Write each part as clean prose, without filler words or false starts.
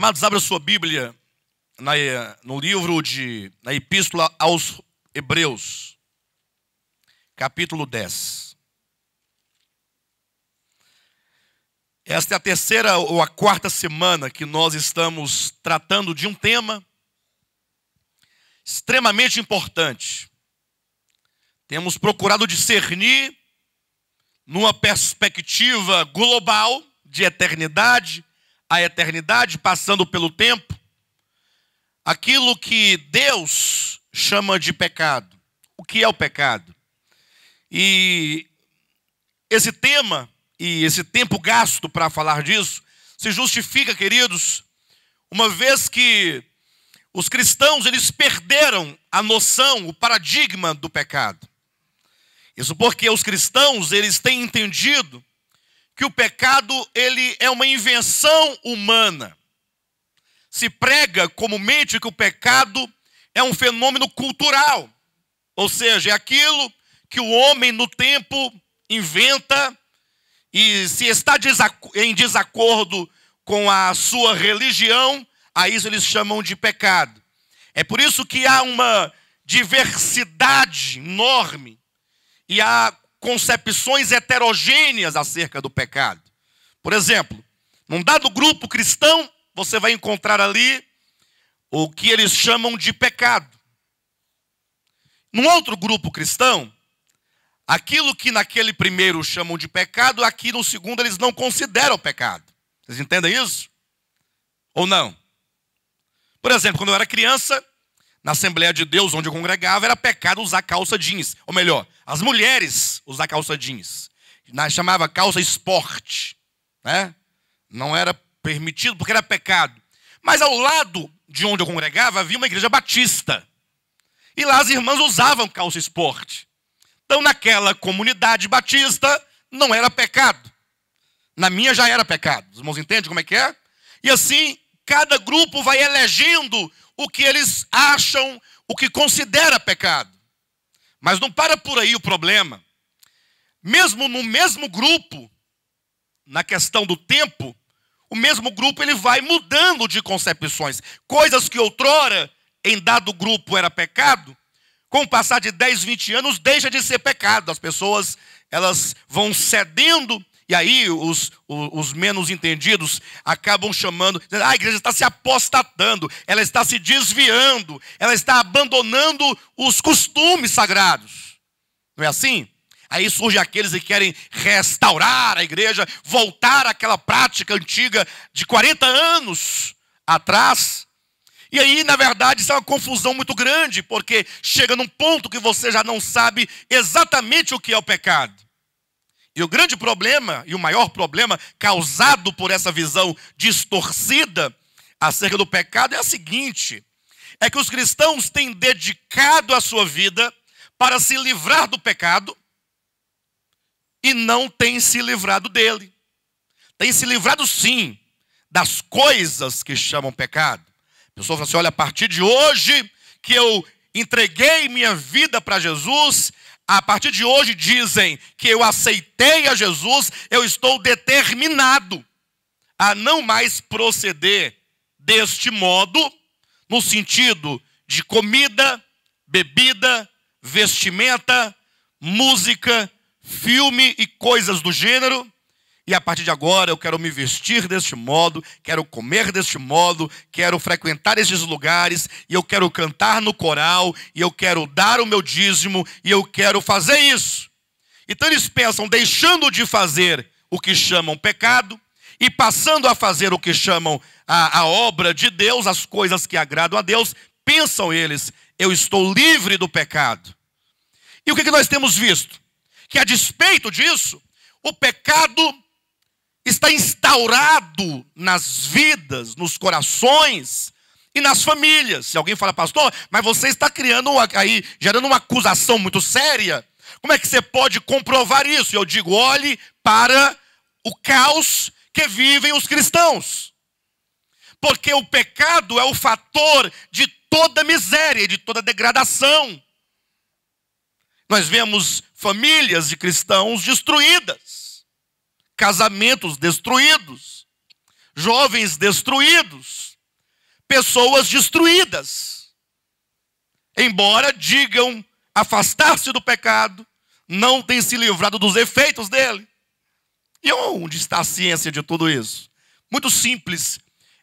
Amados, abra sua Bíblia no livro na Epístola aos Hebreus, capítulo 10. Esta é a terceira ou a quarta semana que nós estamos tratando de um tema extremamente importante. Temos procurado discernir, numa perspectiva global, de eternidade a eternidade, passando pelo tempo, aquilo que Deus chama de pecado. O que é o pecado? E esse tema e esse tempo gasto para falar disso se justifica, queridos, uma vez que os cristãos eles perderam a noção, o paradigma do pecado. Isso porque os cristãos eles têm entendido que o pecado ele é uma invenção humana. Se prega comumente que o pecado é um fenômeno cultural, ou seja, é aquilo que o homem no tempo inventa e se está em desacordo com a sua religião, a isso eles chamam de pecado. É por isso que há uma diversidade enorme e há concepções heterogêneas acerca do pecado. Por exemplo, num dado grupo cristão, você vai encontrar ali o que eles chamam de pecado. Num outro grupo cristão, aquilo que naquele primeiro chamam de pecado, aqui no segundo eles não consideram pecado. Vocês entendem isso? Ou não? Por exemplo, quando eu era criança, na Assembleia de Deus, onde eu congregava, era pecado usar calça jeans. Ou melhor, as mulheres usar calça jeans. Chamava calça esporte, né? Não era permitido porque era pecado. Mas ao lado de onde eu congregava, havia uma igreja batista. E lá as irmãs usavam calça esporte. Então naquela comunidade batista, não era pecado. Na minha já era pecado. Os irmãos entendem como é que é? E assim, cada grupo vai elegendo o que eles acham, o que considera pecado. Mas não para por aí o problema. Mesmo no mesmo grupo, na questão do tempo, o mesmo grupo ele vai mudando de concepções. Coisas que outrora, em dado grupo, era pecado, com o passar de 10, 20 anos, deixa de ser pecado. As pessoas elas vão cedendo. E aí os menos entendidos acabam chamando, a igreja está se apostatando, ela está se desviando, ela está abandonando os costumes sagrados. Não é assim? Aí surgem aqueles que querem restaurar a igreja, voltar àquela prática antiga de 40 anos atrás. E aí, na verdade, isso é uma confusão muito grande, porque chega num ponto que você já não sabe exatamente o que é o pecado. E o grande problema, e o maior problema causado por essa visão distorcida acerca do pecado é o seguinte: é que os cristãos têm dedicado a sua vida para se livrar do pecado e não têm se livrado dele. Têm se livrado sim das coisas que chamam pecado. A pessoa fala assim: olha, a partir de hoje que eu entreguei minha vida para Jesus, a partir de hoje dizem que eu aceitei a Jesus, eu estou determinado a não mais proceder deste modo, no sentido de comida, bebida, vestimenta, música, filme e coisas do gênero. E a partir de agora eu quero me vestir deste modo, quero comer deste modo, quero frequentar estes lugares, e eu quero cantar no coral, e eu quero dar o meu dízimo, e eu quero fazer isso. Então eles pensam, deixando de fazer o que chamam pecado, e passando a fazer o que chamam a obra de Deus, as coisas que agradam a Deus, pensam eles, eu estou livre do pecado. E o que nós temos visto? Que a despeito disso, o pecado está instaurado nas vidas, nos corações e nas famílias. Se alguém fala, pastor, mas você está gerando uma acusação muito séria. Como é que você pode comprovar isso? Eu digo, olhe para o caos que vivem os cristãos. Porque o pecado é o fator de toda miséria, de toda degradação. Nós vemos famílias de cristãos destruídas. Casamentos destruídos, jovens destruídos, pessoas destruídas. Embora digam afastar-se do pecado, não têm se livrado dos efeitos dele. E onde está a ciência de tudo isso? Muito simples,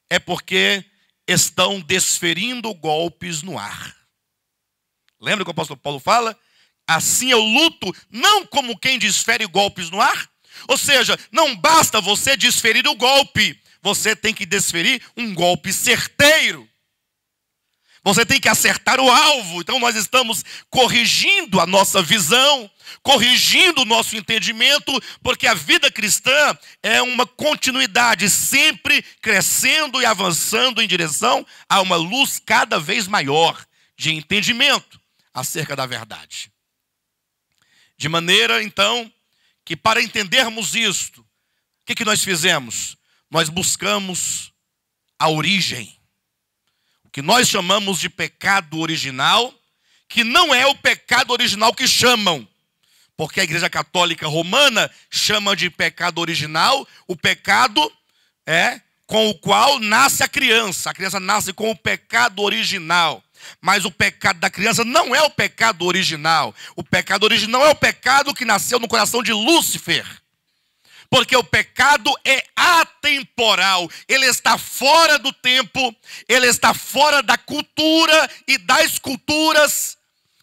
é porque estão desferindo golpes no ar. Lembra que o apóstolo Paulo fala? Assim eu luto, não como quem desfere golpes no ar. Ou seja, não basta você desferir o golpe, você tem que desferir um golpe certeiro. Você tem que acertar o alvo. Então nós estamos corrigindo a nossa visão, corrigindo o nosso entendimento, porque a vida cristã é uma continuidade, sempre crescendo e avançando em direção a uma luz cada vez maior de entendimento acerca da verdade. De maneira, então, que para entendermos isto, o que nós fizemos? Nós buscamos a origem. O que nós chamamos de pecado original, que não é o pecado original que chamam, porque a Igreja Católica Romana chama de pecado original o pecado com o qual nasce a criança. A criança nasce com o pecado original. Mas o pecado da criança não é o pecado original. O pecado original é o pecado que nasceu no coração de Lúcifer. Porque o pecado é atemporal. Ele está fora do tempo. Ele está fora da cultura e das culturas.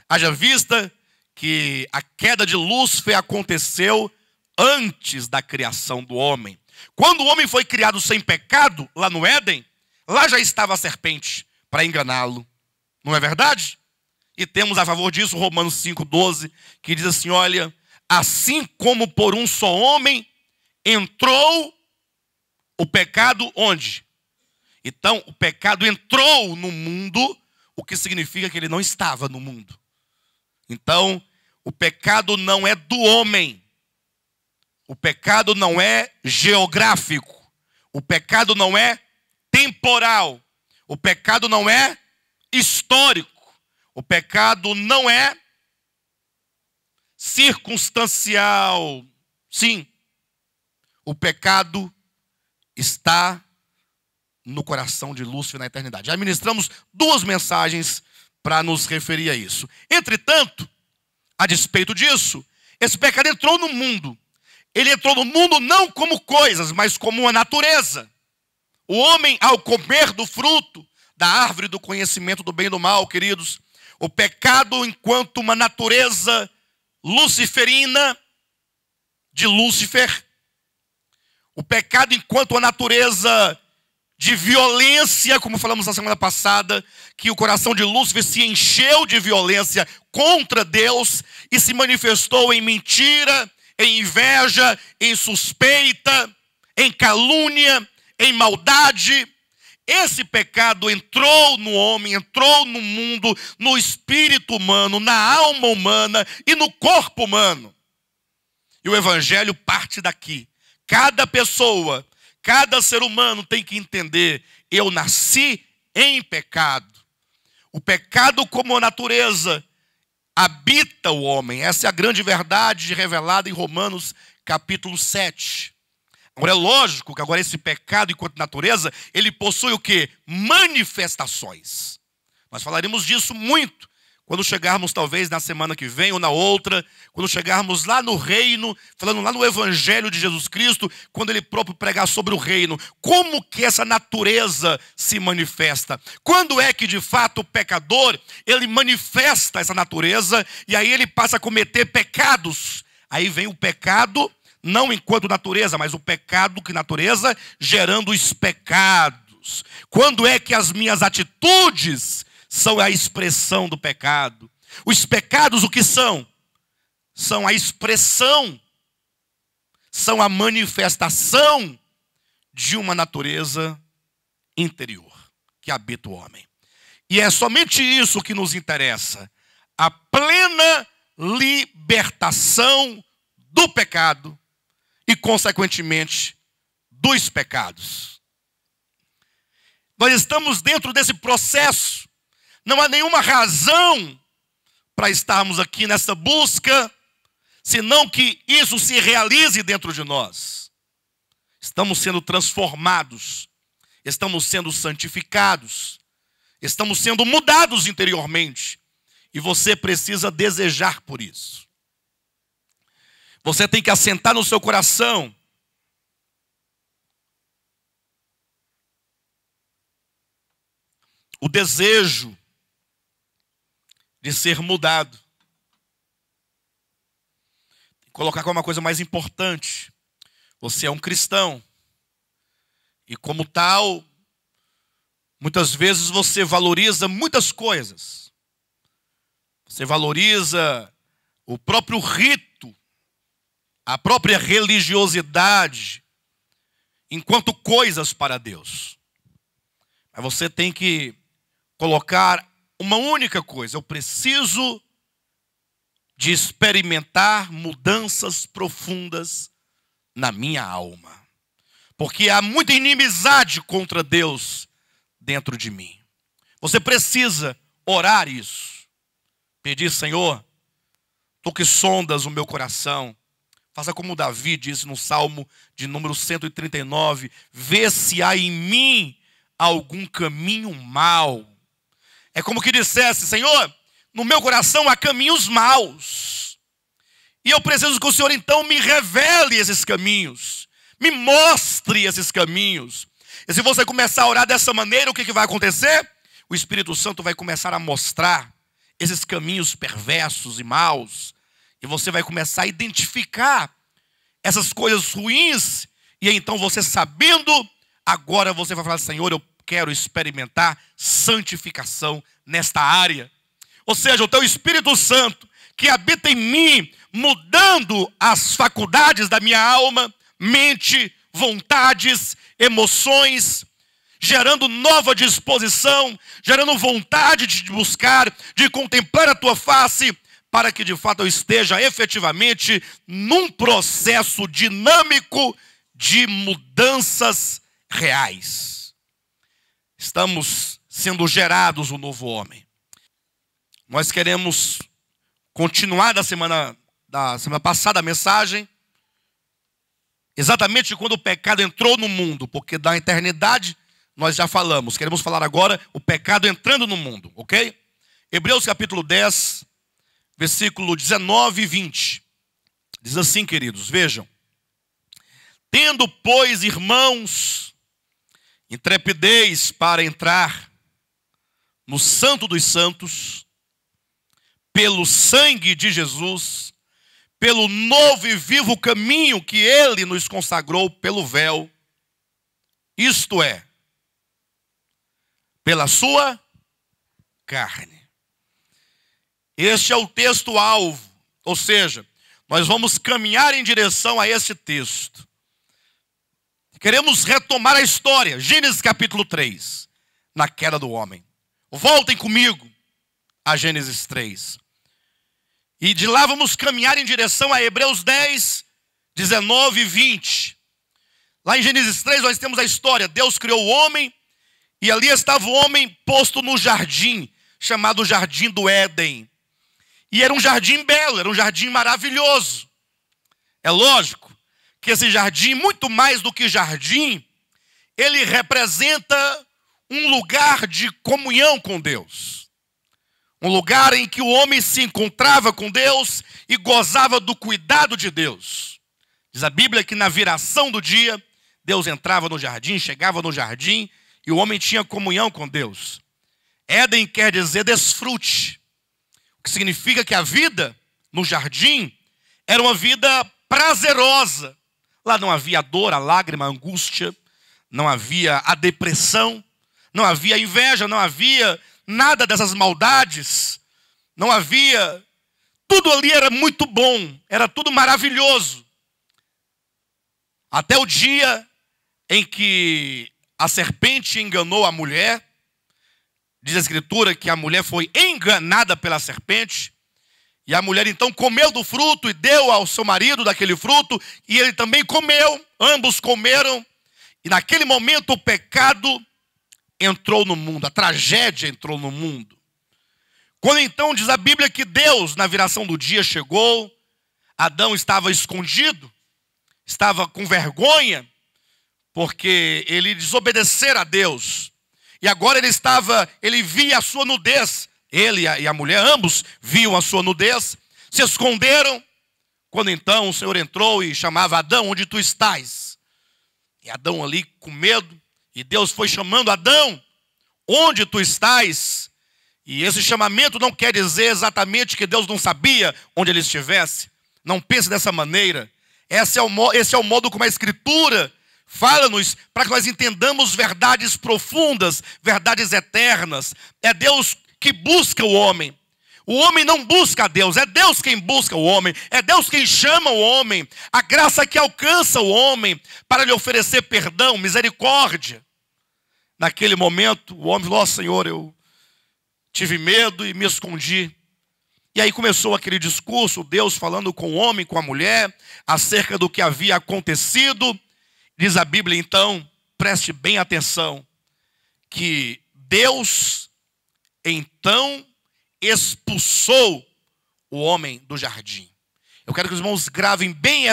Haja vista que a queda de Lúcifer aconteceu antes da criação do homem. Quando o homem foi criado sem pecado, lá no Éden, lá já estava a serpente para enganá-lo. Não é verdade? E temos a favor disso Romanos 5,12, que diz assim, olha, assim como por um só homem entrou o pecado onde? Então, o pecado entrou no mundo, o que significa que ele não estava no mundo. Então, o pecado não é do homem. O pecado não é geográfico. O pecado não é temporal. O pecado não é histórico. O pecado não é circunstancial. Sim, o pecado está no coração de Lúcifer na eternidade. Já ministramos 2 mensagens para nos referir a isso. Entretanto, a despeito disso, esse pecado entrou no mundo. Ele entrou no mundo não como coisas, mas como uma natureza. O homem, ao comer do fruto da árvore do conhecimento do bem e do mal, queridos, o pecado enquanto uma natureza luciferina de Lúcifer, o pecado enquanto uma natureza de violência, como falamos na semana passada, que o coração de Lúcifer se encheu de violência contra Deus e se manifestou em mentira, em inveja, em suspeita, em calúnia, em maldade. Esse pecado entrou no homem, entrou no mundo, no espírito humano, na alma humana e no corpo humano. E o evangelho parte daqui. Cada pessoa, cada ser humano tem que entender, eu nasci em pecado. O pecado como natureza habita o homem. Essa é a grande verdade revelada em Romanos capítulo 7. Agora é lógico que agora esse pecado enquanto natureza, ele possui o quê? Manifestações. Nós falaremos disso muito quando chegarmos talvez na semana que vem ou na outra, quando chegarmos lá no reino, falando lá no evangelho de Jesus Cristo, quando ele próprio pregar sobre o reino. Como que essa natureza se manifesta? Quando é que de fato o pecador, ele manifesta essa natureza e aí ele passa a cometer pecados? Aí vem o pecado, não enquanto natureza, mas o pecado que natureza, gerando os pecados. Quando é que as minhas atitudes são a expressão do pecado? Os pecados o que são? São a expressão, são a manifestação de uma natureza interior que habita o homem. E é somente isso que nos interessa, a plena libertação do pecado e, consequentemente, dos pecados. Nós estamos dentro desse processo. Não há nenhuma razão para estarmos aqui nessa busca, senão que isso se realize dentro de nós. Estamos sendo transformados. estamos sendo santificados, estamos sendo mudados interiormente. E você precisa desejar por isso. Você tem que assentar no seu coração o desejo de ser mudado. Colocar como uma coisa mais importante. Você é um cristão. E como tal, muitas vezes você valoriza muitas coisas. Você valoriza o próprio rito, a própria religiosidade, enquanto coisas para Deus. Mas você tem que colocar uma única coisa: eu preciso de experimentar mudanças profundas na minha alma. Porque há muita inimizade contra Deus dentro de mim. Você precisa orar isso. Pedir: Senhor, tu que sondas o meu coração, faça como Davi disse no Salmo de número 139, vê se há em mim algum caminho mau. É como que dissesse: Senhor, no meu coração há caminhos maus. E eu preciso que o Senhor então me revele esses caminhos. Me mostre esses caminhos. E se você começar a orar dessa maneira, o que vai acontecer? O Espírito Santo vai começar a mostrar esses caminhos perversos e maus. E você vai começar a identificar essas coisas ruins. E então você sabendo, agora você vai falar: Senhor, eu quero experimentar santificação nesta área. Ou seja, o teu Espírito Santo que habita em mim, mudando as faculdades da minha alma, mente, vontades, emoções, gerando nova disposição, gerando vontade de te buscar, de contemplar a tua face, para que de fato eu esteja efetivamente num processo dinâmico de mudanças reais. Estamos sendo gerados um novo homem. Nós queremos continuar da semana passada a mensagem, exatamente quando o pecado entrou no mundo, porque da eternidade nós já falamos. Queremos falar agora o pecado entrando no mundo, ok? Hebreus capítulo 10, versículo 19 e 20. Diz assim, queridos, vejam: tendo, pois, irmãos, intrepidez para entrar no Santo dos Santos, pelo sangue de Jesus, pelo novo e vivo caminho que Ele nos consagrou pelo véu, isto é, pela sua carne. Este é o texto-alvo, ou seja, nós vamos caminhar em direção a esse texto. Queremos retomar a história, Gênesis capítulo 3, na queda do homem. Voltem comigo a Gênesis 3. E de lá vamos caminhar em direção a Hebreus 10, 19 e 20. Lá em Gênesis 3 nós temos a história. Deus criou o homem e ali estava o homem posto no jardim, chamado Jardim do Éden. E era um jardim belo, era um jardim maravilhoso. É lógico que esse jardim, muito mais do que jardim, ele representa um lugar de comunhão com Deus. Um lugar em que o homem se encontrava com Deus e gozava do cuidado de Deus. Diz a Bíblia que na viração do dia, Deus entrava no jardim, chegava no jardim e o homem tinha comunhão com Deus. Éden quer dizer desfrute, o que significa que a vida no jardim era uma vida prazerosa. Lá não havia a dor, a lágrima, a angústia, não havia a depressão, não havia a inveja, não havia nada dessas maldades, não havia, tudo ali era muito bom, era tudo maravilhoso. Até o dia em que a serpente enganou a mulher. Diz a Escritura que a mulher foi enganada pela serpente, e a mulher então comeu do fruto e deu ao seu marido daquele fruto, e ele também comeu, ambos comeram, e naquele momento o pecado entrou no mundo, a tragédia entrou no mundo. Quando então diz a Bíblia que Deus, na viração do dia, chegou, Adão estava escondido, estava com vergonha, porque ele desobedecera a Deus. E agora ele via a sua nudez. Ele e a mulher, ambos viam a sua nudez, se esconderam. Quando então o Senhor entrou e chamava Adão, onde tu estás? E Adão ali com medo, e Deus foi chamando Adão, onde tu estás? E esse chamamento não quer dizer exatamente que Deus não sabia onde ele estivesse. Não pense dessa maneira. Esse é o modo como a Escritura fala-nos, para que nós entendamos verdades profundas, verdades eternas. É Deus que busca o homem. O homem não busca a Deus, é Deus quem busca o homem, é Deus quem chama o homem, a graça que alcança o homem para lhe oferecer perdão, misericórdia. Naquele momento, o homem falou: ó Senhor, eu tive medo e me escondi. E aí começou aquele discurso, Deus falando com o homem, com a mulher, acerca do que havia acontecido. Diz a Bíblia, então, preste bem atenção, que Deus, então, expulsou o homem do jardim. Eu quero que os irmãos gravem bem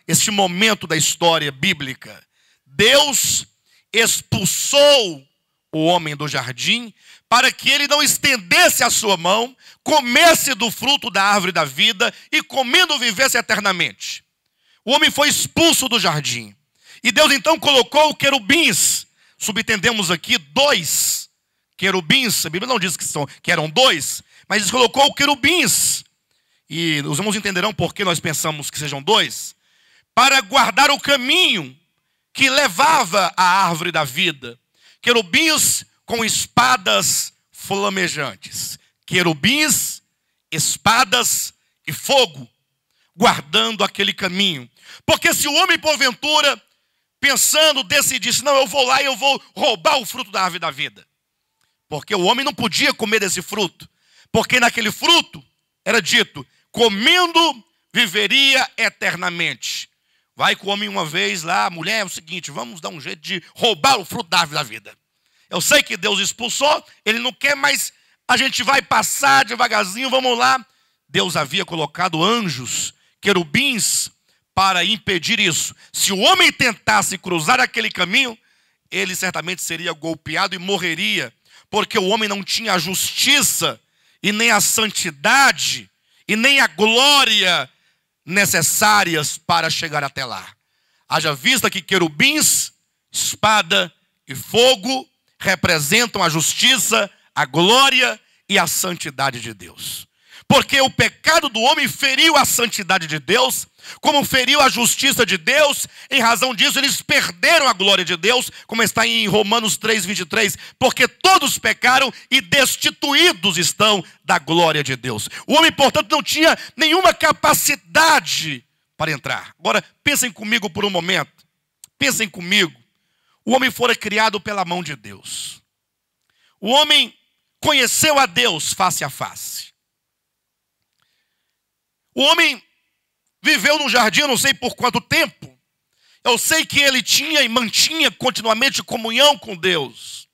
este momento da história bíblica. Deus expulsou o homem do jardim para que ele não estendesse a sua mão, comesse do fruto da árvore da vida e comendo vivesse eternamente. O homem foi expulso do jardim. E Deus então colocou querubins. Subentendemos aqui 2 querubins. A Bíblia não diz que eram 2, mas Deus colocou querubins. E os irmãos entenderão por que nós pensamos que sejam 2. Para guardar o caminho que levava à árvore da vida. Querubins com espadas flamejantes. Querubins, espadas e fogo, guardando aquele caminho. Porque se o homem, porventura, pensando, decidisse: não, eu vou lá e eu vou roubar o fruto da árvore da vida. Porque o homem não podia comer desse fruto. Porque naquele fruto era dito: comendo viveria eternamente. Vai com o homem uma vez lá: mulher, é o seguinte, vamos dar um jeito de roubar o fruto da árvore da vida. Eu sei que Deus expulsou, ele não quer, mas a gente vai passar devagarzinho, vamos lá. Deus havia colocado anjos, querubins, para impedir isso. Se o homem tentasse cruzar aquele caminho, ele certamente seria golpeado e morreria, porque o homem não tinha a justiça, e nem a santidade, e nem a glória necessárias para chegar até lá. Haja vista que querubins, espada e fogo representam a justiça, a glória e a santidade de Deus. Porque o pecado do homem feriu a santidade de Deus, como feriu a justiça de Deus. Em razão disso, eles perderam a glória de Deus, como está em Romanos 3:23. Porque todos pecaram e destituídos estão da glória de Deus. O homem, portanto, não tinha nenhuma capacidade para entrar. Agora, pensem comigo por um momento. Pensem comigo. O homem fora criado pela mão de Deus. O homem conheceu a Deus face a face. O homem viveu no jardim, eu não sei por quanto tempo. Eu sei que ele tinha e mantinha continuamente comunhão com Deus.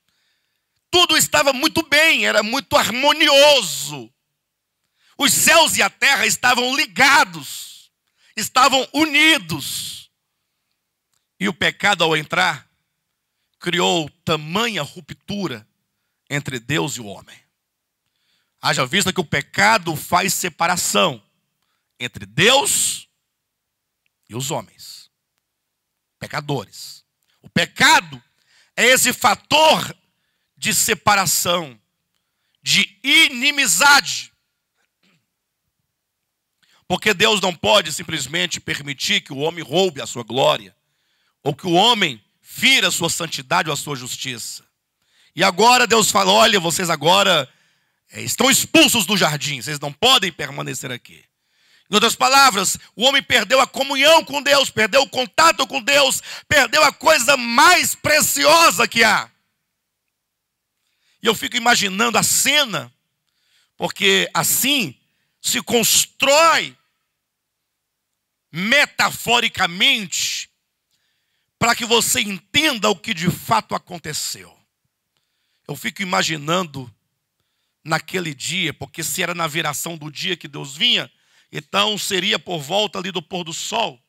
Tudo estava muito bem, era muito harmonioso. Os céus e a terra estavam ligados, estavam unidos. E o pecado, ao entrar, criou tamanha ruptura entre Deus e o homem. Haja vista que o pecado faz separação entre Deus e os homens, pecadores. O pecado é esse fator de separação, de inimizade. Porque Deus não pode simplesmente permitir que o homem roube a sua glória, ou que o homem fira a sua santidade ou a sua justiça. E agora Deus fala: olha, vocês agora estão expulsos do jardim, vocês não podem permanecer aqui. Em outras palavras, o homem perdeu a comunhão com Deus, perdeu o contato com Deus, perdeu a coisa mais preciosa que há. E eu fico imaginando a cena, porque assim se constrói metaforicamente para que você entenda o que de fato aconteceu. Eu fico imaginando naquele dia, porque se era na viração do dia que Deus vinha, então seria por volta ali do pôr do sol.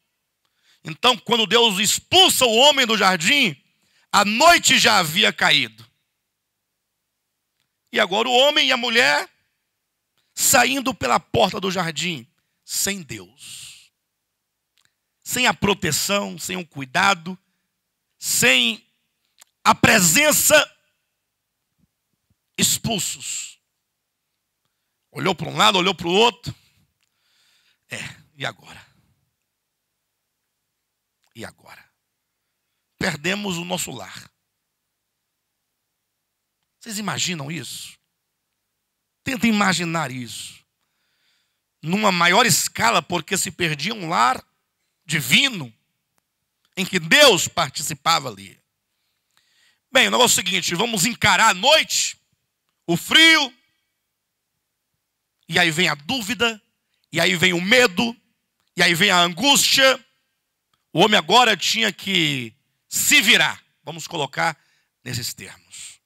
Então, quando Deus expulsa o homem do jardim, a noite já havia caído. E agora o homem e a mulher saindo pela porta do jardim, sem Deus. Sem a proteção, sem o cuidado, sem a presença, expulsos. Olhou para um lado, olhou para o outro. E agora? E agora? Perdemos o nosso lar. Vocês imaginam isso? Tentem imaginar isso. Numa maior escala, porque se perdia um lar divino, em que Deus participava ali. Bem, o negócio é o seguinte, vamos encarar a noite, o frio, e aí vem a dúvida, e aí vem o medo, e aí vem a angústia. O homem agora tinha que se virar. Vamos colocar nesses termos.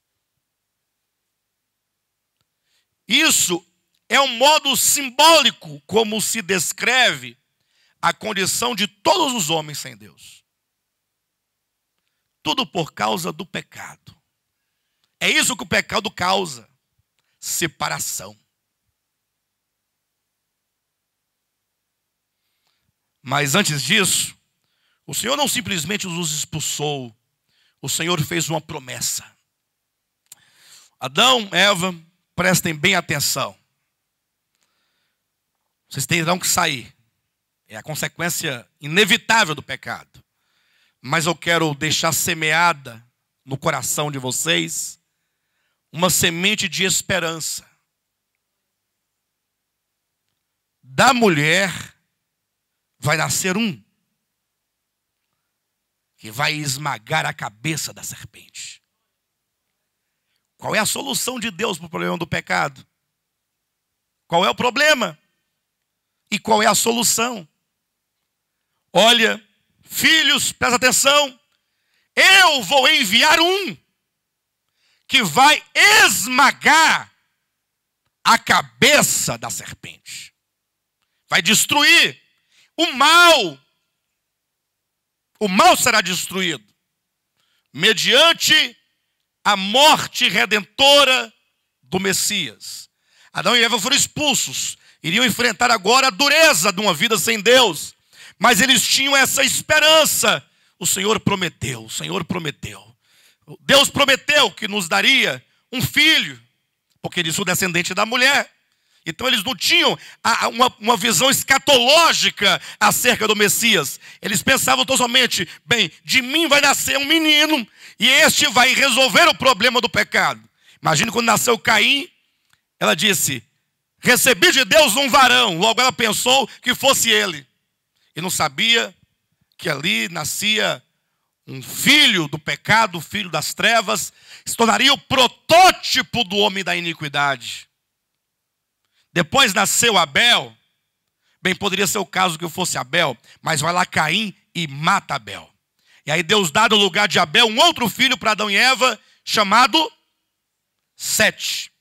Isso é um modo simbólico como se descreve a condição de todos os homens sem Deus. Tudo por causa do pecado. É isso que o pecado causa. Separação. Mas antes disso, o Senhor não simplesmente os expulsou. O Senhor fez uma promessa. Adão, Eva, prestem bem atenção. Vocês terão que sair. É a consequência inevitável do pecado. Mas eu quero deixar semeada no coração de vocês uma semente de esperança. Da mulher vai nascer um que vai esmagar a cabeça da serpente. Qual é a solução de Deus para o problema do pecado? Qual é o problema? E qual é a solução? Olha, filhos, presta atenção. Eu vou enviar um que vai esmagar a cabeça da serpente. Vai destruir o mal. O mal será destruído mediante a morte redentora do Messias. Adão e Eva foram expulsos. Iriam enfrentar agora a dureza de uma vida sem Deus. Mas eles tinham essa esperança. O Senhor prometeu, o Senhor prometeu. Deus prometeu que nos daria um filho, porque eles são descendentes da mulher. Então eles não tinham uma visão escatológica acerca do Messias. Eles pensavam tão somente, bem, de mim vai nascer um menino, e este vai resolver o problema do pecado. Imagine quando nasceu Caim, ela disse, recebi de Deus um varão. Logo ela pensou que fosse ele. E não sabia que ali nascia um filho do pecado, filho das trevas, se tornaria o protótipo do homem da iniquidade. Depois nasceu Abel. Bem, poderia ser o caso que eu fosse Abel, mas vai lá Caim e mata Abel. E aí Deus dá no lugar de Abel um outro filho para Adão e Eva, chamado Sete.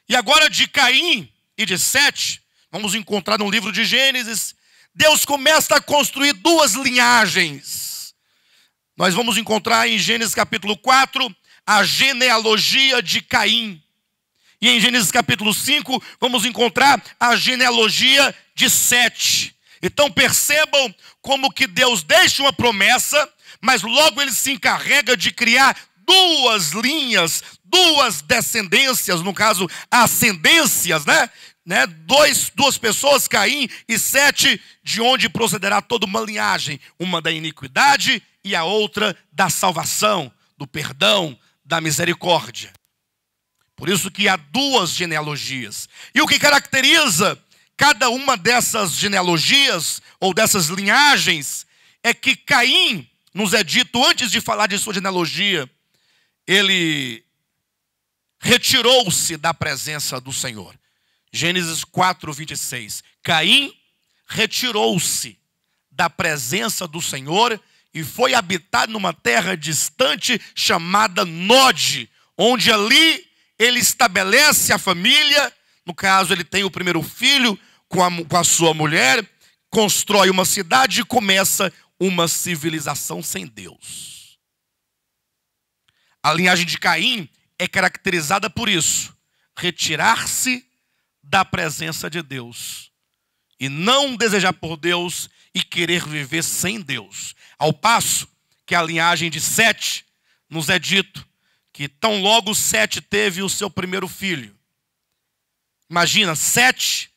E agora de Caim e de Sete, vamos encontrar no livro de Gênesis, Deus começa a construir duas linhagens. Nós vamos encontrar em Gênesis capítulo 4, a genealogia de Caim. E em Gênesis capítulo 5, vamos encontrar a genealogia de Sete. Então percebam como que Deus deixa uma promessa, mas logo ele se encarrega de criar duas linhas, duas descendências, no caso, ascendências, né? Duas pessoas, Caim e Sete, de onde procederá toda uma linhagem, uma da iniquidade e a outra da salvação, do perdão, da misericórdia. Por isso que há duas genealogias. E o que caracteriza cada uma dessas genealogias, ou dessas linhagens, é que Caim, nos é dito antes de falar de sua genealogia, ele retirou-se da presença do Senhor. Gênesis 4, 26. Caim retirou-se da presença do Senhor e foi habitar numa terra distante chamada Nod, onde ali ele estabelece a família. No caso, ele tem o primeiro filho com a sua mulher, constrói uma cidade e começa uma civilização sem Deus. A linhagem de Caim é caracterizada por isso: retirar-se da presença de Deus e não desejar por Deus e querer viver sem Deus. Ao passo que a linhagem de Sete nos é dito que tão logo Sete teve o seu primeiro filho. Imagina, Sete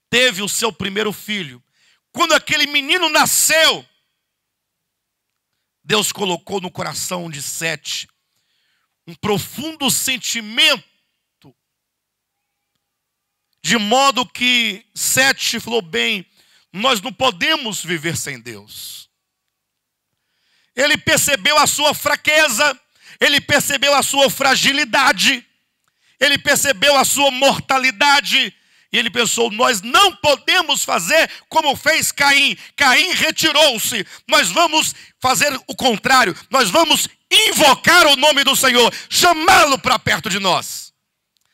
teve o seu primeiro filho. Quando aquele menino nasceu, Deus colocou no coração de Sete um profundo sentimento, de modo que Sete falou: bem, nós não podemos viver sem Deus. Ele percebeu a sua fraqueza, ele percebeu a sua fragilidade, ele percebeu a sua mortalidade, e ele pensou: nós não podemos fazer como fez Caim. Caim retirou-se. Nós vamos fazer o contrário. Nós vamos invocar o nome do Senhor, chamá-lo para perto de nós.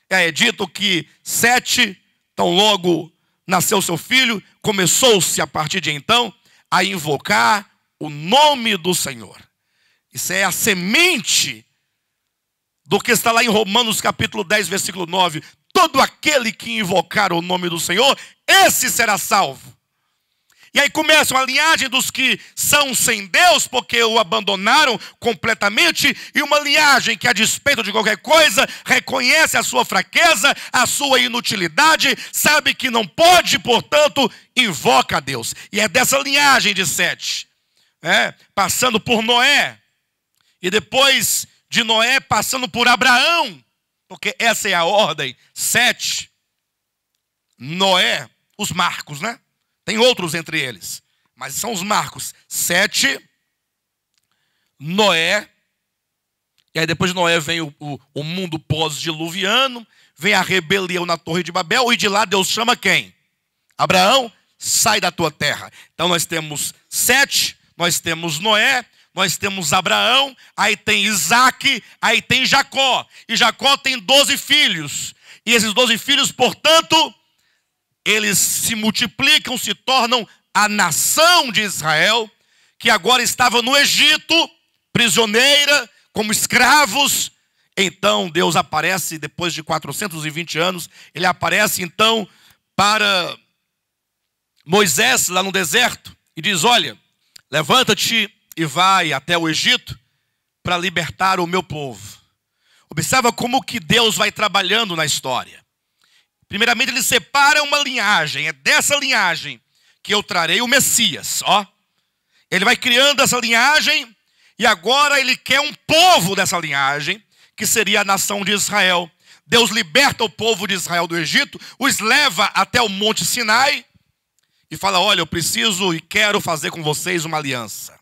É dito que Sete, tão logo nasceu seu filho, começou-se a partir de então a invocar o nome do Senhor. Isso é a semente do que está lá em Romanos capítulo 10, versículo 9. Todo aquele que invocar o nome do Senhor, esse será salvo. E aí começa a linhagem dos que são sem Deus, porque o abandonaram completamente, e uma linhagem que, a despeito de qualquer coisa, reconhece a sua fraqueza, a sua inutilidade, sabe que não pode, portanto, invoca a Deus. E é dessa linhagem de Sete, passando por Noé, e depois de Noé passando por Abraão, porque essa é a ordem: Sete, Noé, os marcos, né? Tem outros entre eles, mas são os marcos. Sete, Noé, e aí depois de Noé vem o mundo pós-diluviano, vem a rebelião na Torre de Babel, e de lá Deus chama quem? Abraão, sai da tua terra. Então nós temos Sete, nós temos Noé, nós temos Abraão, aí tem Isaac, aí tem Jacó. E Jacó tem 12 filhos. E esses 12 filhos, portanto, eles se multiplicam, se tornam a nação de Israel, que agora estava no Egito, prisioneira, como escravos. Então Deus aparece, depois de 420 anos, ele aparece então para Moisés lá no deserto e diz: olha, levanta-te e vai até o Egito para libertar o meu povo. Observa como que Deus vai trabalhando na história. Primeiramente ele separa uma linhagem. É dessa linhagem que eu trarei o Messias. Ele vai criando essa linhagem e agora ele quer um povo dessa linhagem, que seria a nação de Israel. Deus liberta o povo de Israel do Egito, os leva até o Monte Sinai e fala: olha, eu preciso e quero fazer com vocês uma aliança,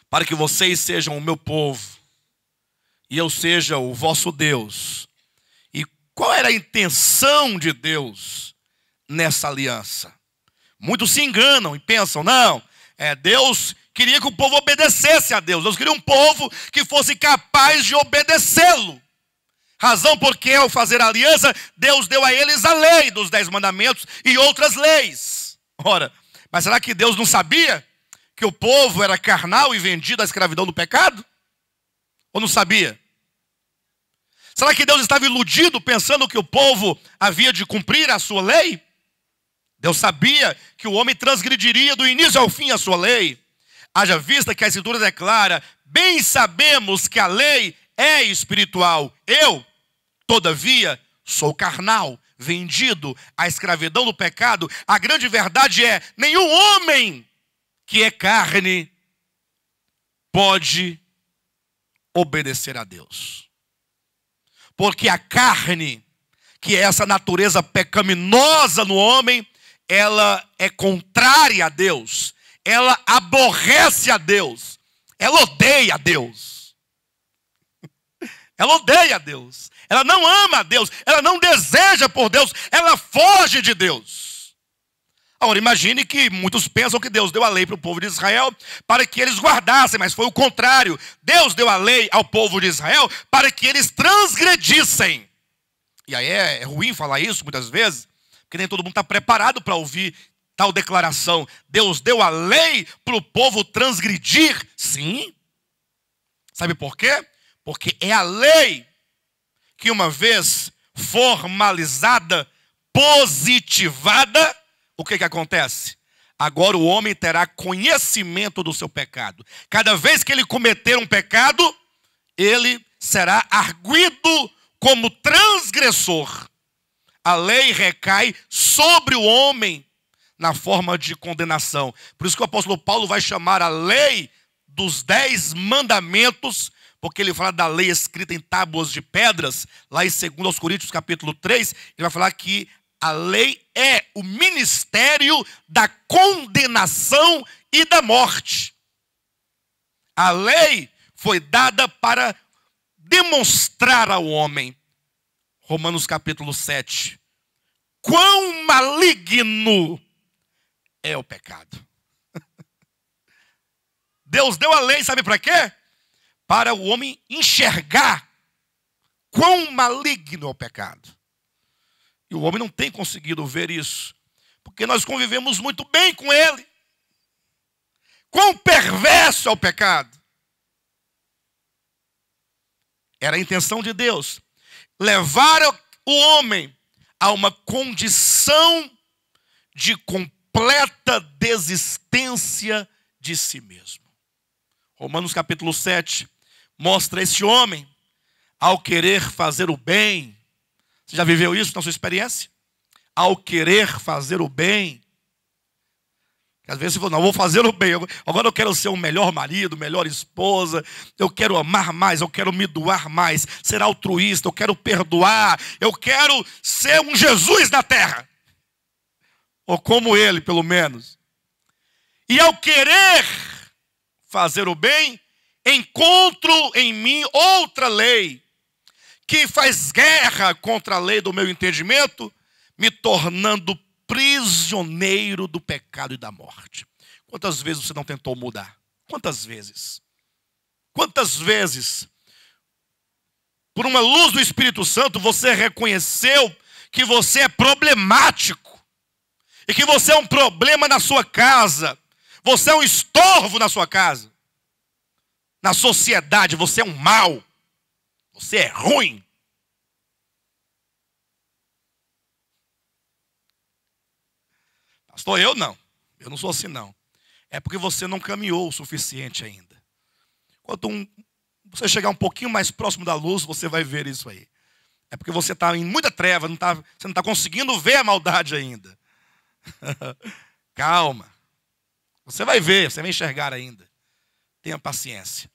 para que vocês sejam o meu povo e eu seja o vosso Deus. E qual era a intenção de Deus nessa aliança? Muitos se enganam e pensam: não, Deus queria que o povo obedecesse a Deus. Deus queria um povo que fosse capaz de obedecê-lo. Razão porque, ao fazer a aliança, Deus deu a eles a lei dos 10 mandamentos e outras leis. Ora, mas será que Deus não sabia que o povo era carnal e vendido à escravidão do pecado? Ou não sabia? Será que Deus estava iludido pensando que o povo havia de cumprir a sua lei? Deus sabia que o homem transgrediria do início ao fim a sua lei. Haja vista que a Escritura declara: bem sabemos que a lei é espiritual. Eu, todavia, sou carnal, vendido à escravidão do pecado. A grande verdade é: nenhum homem que é carne pode obedecer a Deus. Porque a carne, que é essa natureza pecaminosa no homem, ela é contrária a Deus. Ela aborrece a Deus. Ela odeia a Deus. Ela odeia a Deus. Ela não ama a Deus. Ela não deseja por Deus. Ela foge de Deus. Agora imagine que muitos pensam que Deus deu a lei para o povo de Israel para que eles guardassem, mas foi o contrário. Deus deu a lei ao povo de Israel para que eles transgredissem. E aí é ruim falar isso muitas vezes, porque nem todo mundo está preparado para ouvir tal declaração. Deus deu a lei para o povo transgredir. Sim. Sabe por quê? Porque é a lei que, uma vez formalizada, positivada, o que acontece? Agora o homem terá conhecimento do seu pecado. Cada vez que ele cometer um pecado, ele será arguido como transgressor. A lei recai sobre o homem na forma de condenação. Por isso que o apóstolo Paulo vai chamar a lei dos 10 mandamentos, porque ele fala da lei escrita em tábuas de pedras, lá em 2 Coríntios capítulo 3, ele vai falar que a lei é o ministério da condenação e da morte. A lei foi dada para demonstrar ao homem, Romanos capítulo 7, quão maligno é o pecado. Deus deu a lei, sabe para quê? Para o homem enxergar quão maligno é o pecado. E o homem não tem conseguido ver isso, porque nós convivemos muito bem com ele. Quão perverso é o pecado. Era a intenção de Deus, levar o homem a uma condição de completa desistência de si mesmo. Romanos capítulo 7 mostra esse homem ao querer fazer o bem. Você já viveu isso na sua experiência? Ao querer fazer o bem. Às vezes você fala, não, vou fazer o bem. Agora eu quero ser um melhor marido, melhor esposa. Eu quero amar mais, eu quero me doar mais. Ser altruísta, eu quero perdoar. Eu quero ser um Jesus na terra. Ou como ele, pelo menos. E ao querer fazer o bem, encontro em mim outra lei, que faz guerra contra a lei do meu entendimento, me tornando prisioneiro do pecado e da morte. Quantas vezes você não tentou mudar? Quantas vezes? Quantas vezes, por uma luz do Espírito Santo, você reconheceu que você é problemático, e que você é um problema na sua casa, você é um estorvo na sua casa, na sociedade, você é um mal, você é ruim. Pastor, eu não sou assim não. É porque você não caminhou o suficiente ainda. Quando você chegar um pouquinho mais próximo da luz, você vai ver isso aí. É porque você está em muita treva, você não está conseguindo ver a maldade ainda. Calma. Você vai ver, você vai enxergar ainda. Tenha paciência.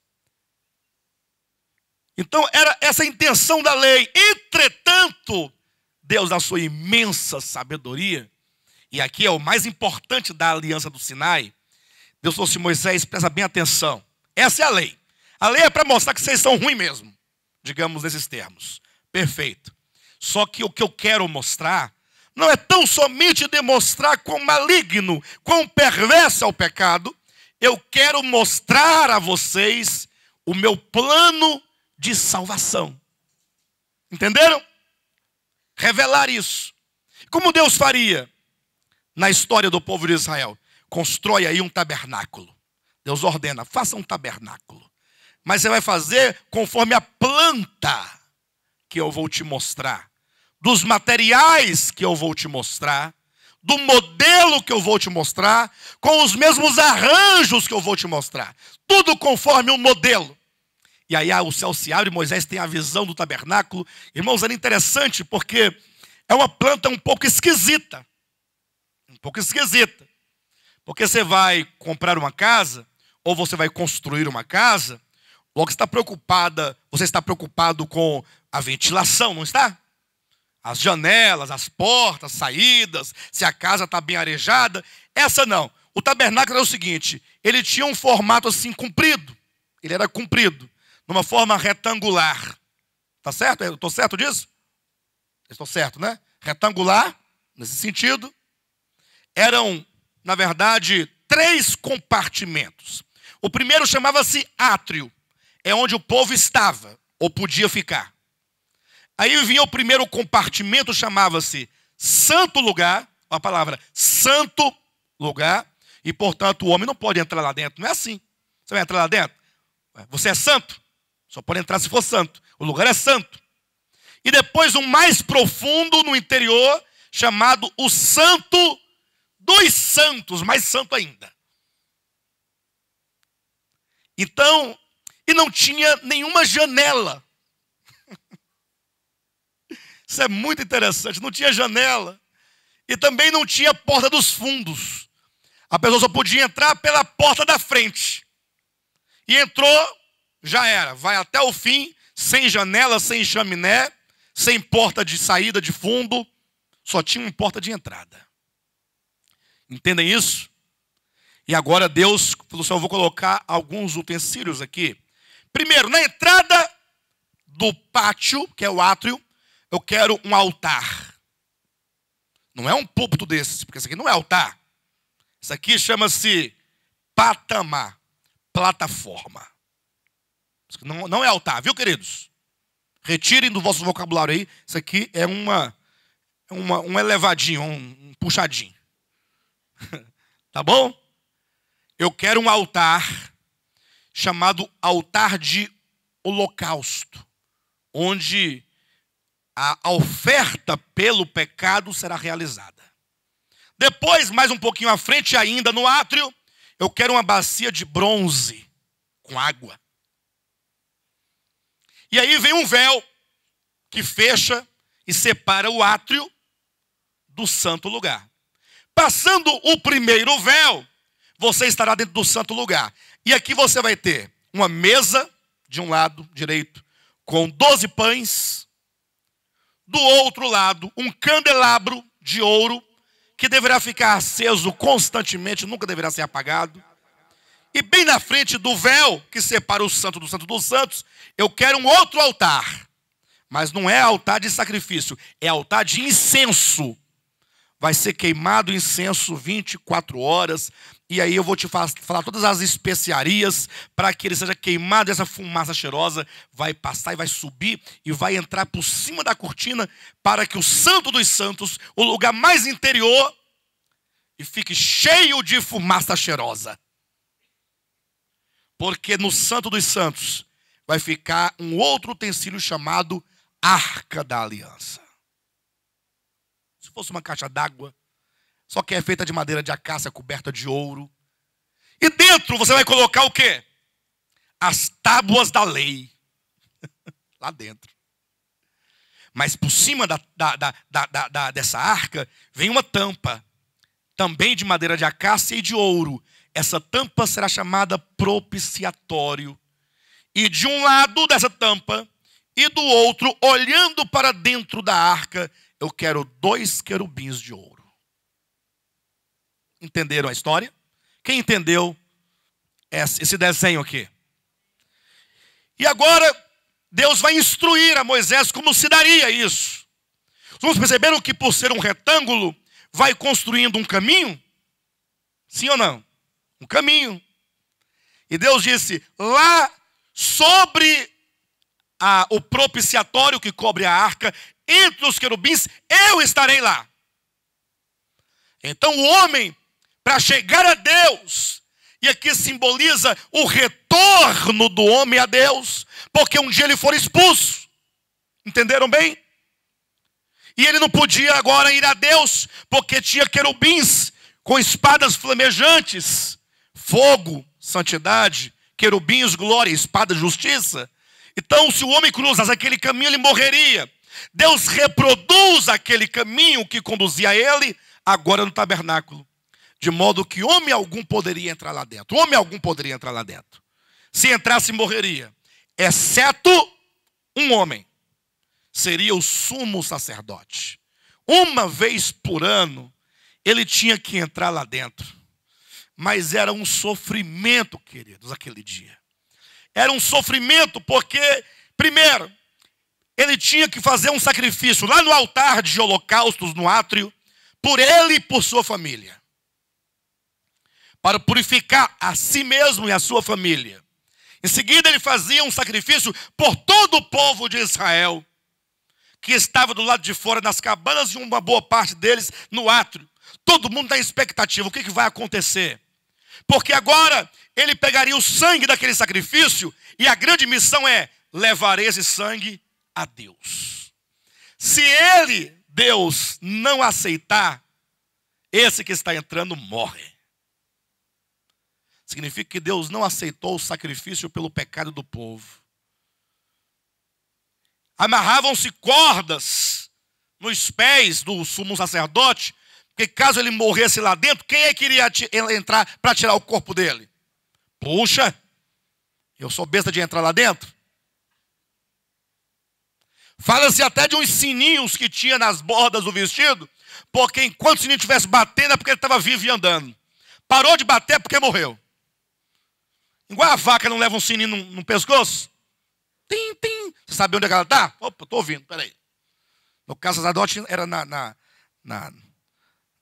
Então, era essa a intenção da lei. Entretanto, Deus, na sua imensa sabedoria, e aqui é o mais importante da aliança do Sinai, Deus falou assim, Moisés, presta bem atenção. Essa é a lei. A lei é para mostrar que vocês são ruins mesmo. Digamos nesses termos. Perfeito. Só que o que eu quero mostrar não é tão somente demonstrar quão maligno, quão perverso é o pecado. Eu quero mostrar a vocês o meu plano de salvação. Entenderam? Revelar isso. Como Deus faria na história do povo de Israel? Constrói aí um tabernáculo. Deus ordena, faça um tabernáculo. Mas você vai fazer conforme a planta que eu vou te mostrar, dos materiais que eu vou te mostrar, do modelo que eu vou te mostrar, com os mesmos arranjos que eu vou te mostrar. Tudo conforme um modelo. E aí o céu se abre, Moisés tem a visão do tabernáculo. Irmãos, era interessante porque é uma planta um pouco esquisita. Um pouco esquisita. Porque você vai comprar uma casa, ou você vai construir uma casa, logo você está preocupado com a ventilação, não está? As janelas, as portas, saídas, se a casa está bem arejada. Essa não. O tabernáculo era o seguinte, ele tinha um formato assim comprido. Ele era comprido, numa forma retangular. Tá certo? Eu estou certo disso? Estou certo, né? Retangular, nesse sentido. Eram, na verdade, 3 compartimentos. O primeiro chamava-se átrio. É onde o povo estava, ou podia ficar. Aí vinha o primeiro compartimento, chamava-se santo lugar. A palavra santo lugar, e, portanto, o homem não pode entrar lá dentro. Não é assim. Você vai entrar lá dentro? Você é santo? Só pode entrar se for santo. O lugar é santo. E depois um mais profundo no interior, chamado o Santo dos Santos, mais santo ainda. Então, e não tinha nenhuma janela. Isso é muito interessante, não tinha janela. E também não tinha porta dos fundos. A pessoa só podia entrar pela porta da frente. E entrou, já era. Vai até o fim, sem janela, sem chaminé, sem porta de saída de fundo. Só tinha uma porta de entrada. Entendem isso? E agora Deus falou assim, eu vou colocar alguns utensílios aqui. Primeiro, na entrada do pátio, que é o átrio, eu quero um altar. Não é um púlpito desse, porque isso aqui não é altar. Isso aqui chama-se patamar, plataforma. Isso aqui não é altar, viu, queridos? Retirem do vosso vocabulário aí. Isso aqui é um elevadinho, um puxadinho. Tá bom? Eu quero um altar chamado altar de holocausto, onde a oferta pelo pecado será realizada. Depois, mais um pouquinho à frente ainda, no átrio, eu quero uma bacia de bronze com água. E aí vem um véu que fecha e separa o átrio do santo lugar. Passando o primeiro véu, você estará dentro do santo lugar. E aqui você vai ter uma mesa de um lado direito com 12 pães. Do outro lado, um candelabro de ouro que deverá ficar aceso constantemente, nunca deverá ser apagado. E bem na frente do véu que separa o santo dos santos, eu quero um outro altar. Mas não é altar de sacrifício, é altar de incenso. Vai ser queimado incenso 24 horas. E aí eu vou te falar todas as especiarias para que ele seja queimado. Essa fumaça cheirosa vai passar e vai subir e vai entrar por cima da cortina para que o santo dos santos, o lugar mais interior, e fique cheio de fumaça cheirosa. Porque no santo dos santos vai ficar um outro utensílio chamado Arca da Aliança. Se fosse uma caixa d'água, só que é feita de madeira de acácia coberta de ouro. E dentro você vai colocar o quê? As tábuas da lei. Lá dentro. Mas por cima dessa arca vem uma tampa. Também de madeira de acácia e de ouro. Essa tampa será chamada propiciatório. E de um lado dessa tampa e do outro, olhando para dentro da arca, eu quero 2 querubins de ouro. Entenderam a história? Quem entendeu esse desenho aqui? E agora, Deus vai instruir a Moisés como se daria isso. Vamos perceber que por ser um retângulo, vai construindo um caminho? Sim ou não? Um caminho. E Deus disse, lá sobre o propiciatório que cobre a arca, entre os querubins, eu estarei lá. Então o homem, para chegar a Deus, e aqui simboliza o retorno do homem a Deus, porque um dia ele for expulso. Entenderam bem? E ele não podia agora ir a Deus, porque tinha querubins com espadas flamejantes, fogo, santidade, querubins, glória, espada, justiça. Então, se o homem cruzasse aquele caminho, ele morreria. Deus reproduz aquele caminho que conduzia a ele, agora no tabernáculo. De modo que homem algum poderia entrar lá dentro. Homem algum poderia entrar lá dentro. Se entrasse, morreria. Exceto um homem. Seria o sumo sacerdote. Uma vez por ano, ele tinha que entrar lá dentro. Mas era um sofrimento, queridos, aquele dia. Era um sofrimento porque, primeiro, ele tinha que fazer um sacrifício lá no altar de holocaustos, no átrio, por ele e por sua família. Para purificar a si mesmo e a sua família. Em seguida, ele fazia um sacrifício por todo o povo de Israel, que estava do lado de fora, nas cabanas, e uma boa parte deles no átrio. Todo mundo está em expectativa. O que vai acontecer? Porque agora ele pegaria o sangue daquele sacrifício e a grande missão é levar esse sangue a Deus. Se ele, Deus, não aceitar, esse que está entrando morre. Significa que Deus não aceitou o sacrifício pelo pecado do povo. Amarravam-se cordas nos pés do sumo sacerdote, porque caso ele morresse lá dentro, quem é que iria entrar para tirar o corpo dele? Puxa, eu sou besta de entrar lá dentro? Fala-se até de uns sininhos que tinha nas bordas do vestido, porque enquanto o sininho estivesse batendo é porque ele estava vivo e andando. Parou de bater é porque morreu. Igual a vaca não leva um sininho no pescoço. Tim, tim. Você sabe onde é que ela está? Opa, estou ouvindo, peraí. No caso, o sacerdote era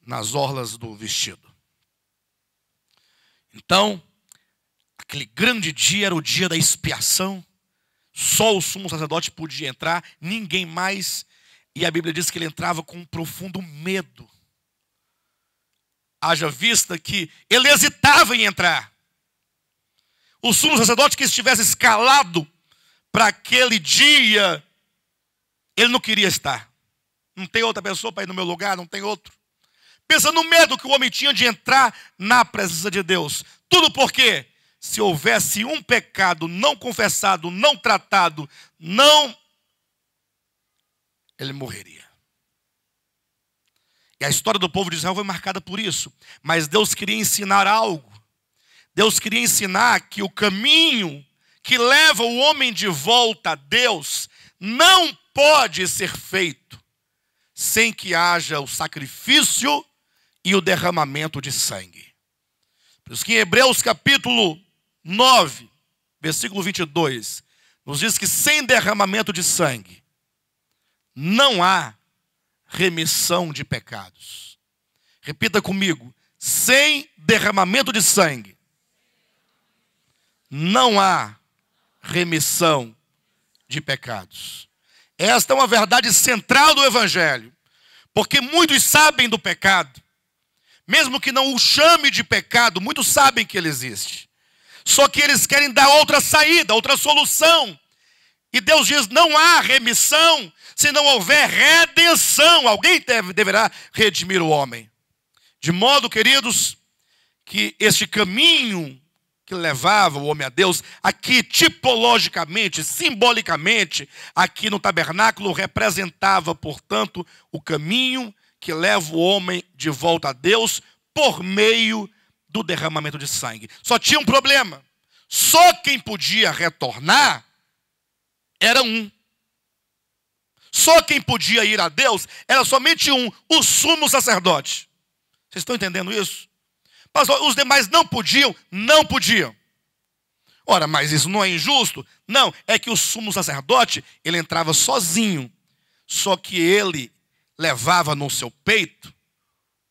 nas orlas do vestido. Então, aquele grande dia era o dia da expiação. Só o sumo sacerdote podia entrar, ninguém mais. E a Bíblia diz que ele entrava com um profundo medo. Haja vista que ele hesitava em entrar. O sumo sacerdote que estivesse escalado para aquele dia, ele não queria estar. Não tem outra pessoa para ir no meu lugar, não tem outro. Pensa no medo que o homem tinha de entrar na presença de Deus. Tudo porque, se houvesse um pecado não confessado, não tratado, ele morreria. E a história do povo de Israel foi marcada por isso. Mas Deus queria ensinar algo. Deus queria ensinar que o caminho que leva o homem de volta a Deus não pode ser feito sem que haja o sacrifício e o derramamento de sangue. Por isso que em Hebreus capítulo 9, versículo 22, nos diz que sem derramamento de sangue não há remissão de pecados. Repita comigo: sem derramamento de sangue não há remissão de pecados. Esta é uma verdade central do Evangelho, porque muitos sabem do pecado, mesmo que não o chame de pecado, muitos sabem que ele existe. Só que eles querem dar outra saída, outra solução. E Deus diz: não há remissão se não houver redenção. Alguém deverá redimir o homem. De modo, queridos, que este caminho que levava o homem a Deus, aqui tipologicamente, simbolicamente, aqui no tabernáculo, representava, portanto, o caminho que leva o homem de volta a Deus por meio do derramamento de sangue. Só tinha um problema: só quem podia retornar era um. Só quem podia ir a Deus era somente um, o sumo sacerdote. Vocês estão entendendo isso? Pastor, os demais não podiam? Não podiam. Ora, mas isso não é injusto? Não, é que o sumo sacerdote, ele entrava sozinho. Só que ele levava no seu peito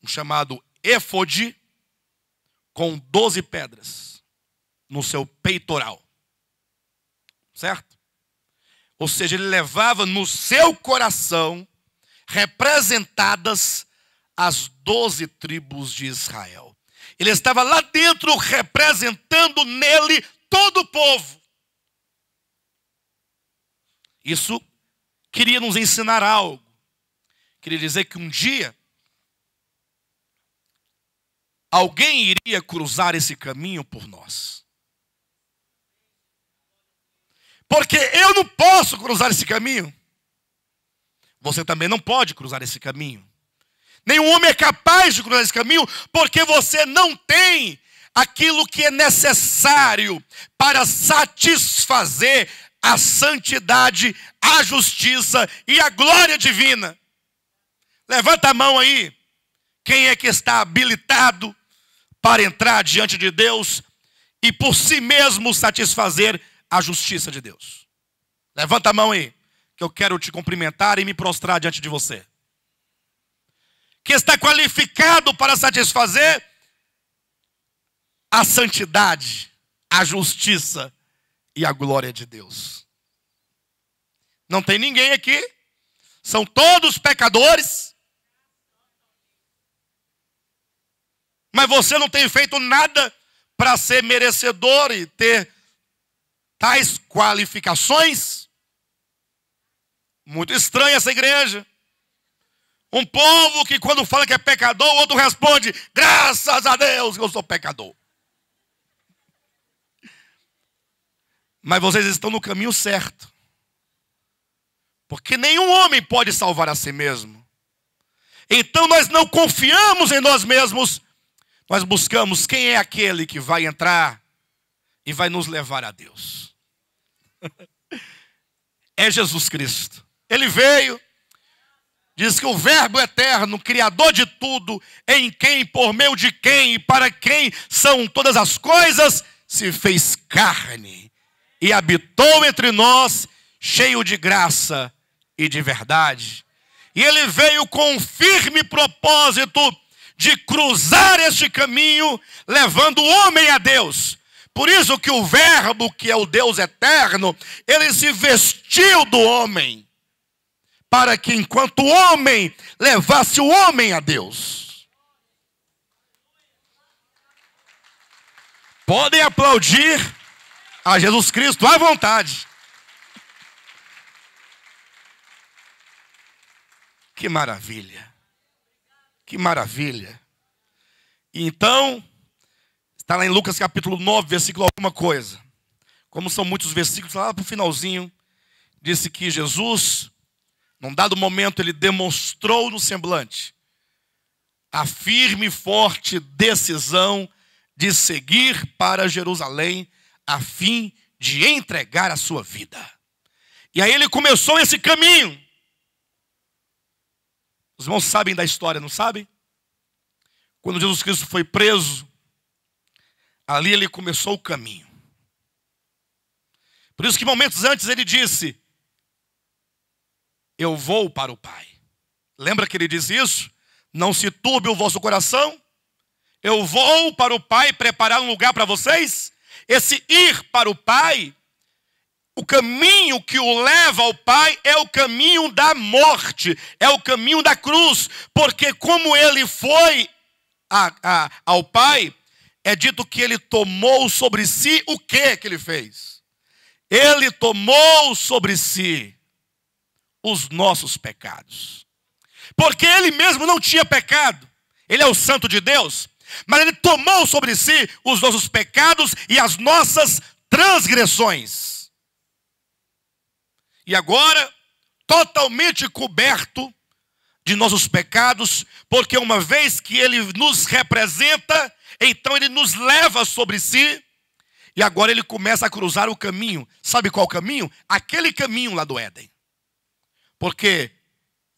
um chamado éfode com 12 pedras no seu peitoral. Certo? Ou seja, ele levava no seu coração representadas as 12 tribos de Israel. Ele estava lá dentro representando nele todo o povo. Isso queria nos ensinar algo. Queria dizer que um dia alguém iria cruzar esse caminho por nós. Porque eu não posso cruzar esse caminho. Você também não pode cruzar esse caminho. Nenhum homem é capaz de cruzar esse caminho, porque você não tem aquilo que é necessário para satisfazer a santidade, a justiça e a glória divina. Levanta a mão aí. Quem é que está habilitado para entrar diante de Deus e por si mesmo satisfazer a justiça de Deus? Levanta a mão aí, que eu quero te cumprimentar e me prostrar diante de você. Que está qualificado para satisfazer a santidade, a justiça e a glória de Deus. Não tem ninguém aqui. São todos pecadores. mas você não tem feito nada para ser merecedor e ter tais qualificações. Muito estranha essa igreja. Um povo que quando fala que é pecador, o outro responde: graças a Deus que eu sou pecador. Mas vocês estão no caminho certo. Porque nenhum homem pode salvar a si mesmo. Então nós não confiamos em nós mesmos. Nós buscamos quem é aquele que vai entrar e vai nos levar a Deus. É Jesus Cristo. Ele veio, diz que o Verbo eterno, Criador de tudo, em quem, por meio de quem e para quem são todas as coisas, se fez carne e habitou entre nós, cheio de graça e de verdade. E ele veio com um firme propósito de cruzar este caminho, levando o homem a Deus. Por isso que o Verbo, que é o Deus eterno, ele se vestiu do homem, para que enquanto o homem levasse o homem a Deus. Podem aplaudir a Jesus Cristo à vontade. Que maravilha. Que maravilha. Então, está lá em Lucas capítulo 9, versículo alguma coisa. Como são muitos versículos, lá para o finalzinho, disse que Jesus, num dado momento, ele demonstrou no semblante a firme e forte decisão de seguir para Jerusalém, a fim de entregar a sua vida. E aí ele começou esse caminho. Os irmãos sabem da história, não sabem? Quando Jesus Cristo foi preso, ali ele começou o caminho. Por isso que momentos antes ele disse: eu vou para o Pai. Lembra que ele disse isso? Não se turbe o vosso coração. Eu vou para o Pai preparar um lugar para vocês. Esse ir para o Pai, o caminho que o leva ao Pai é o caminho da morte, é o caminho da cruz. Porque como ele foi ao Pai, é dito que ele tomou sobre si o que ele fez? Ele tomou sobre si os nossos pecados. Porque ele mesmo não tinha pecado. Ele é o Santo de Deus. Mas ele tomou sobre si os nossos pecados e as nossas transgressões. E agora, totalmente coberto de nossos pecados, porque uma vez que ele nos representa, então ele nos leva sobre si, e agora ele começa a cruzar o caminho. Sabe qual caminho? Aquele caminho lá do Éden. Porque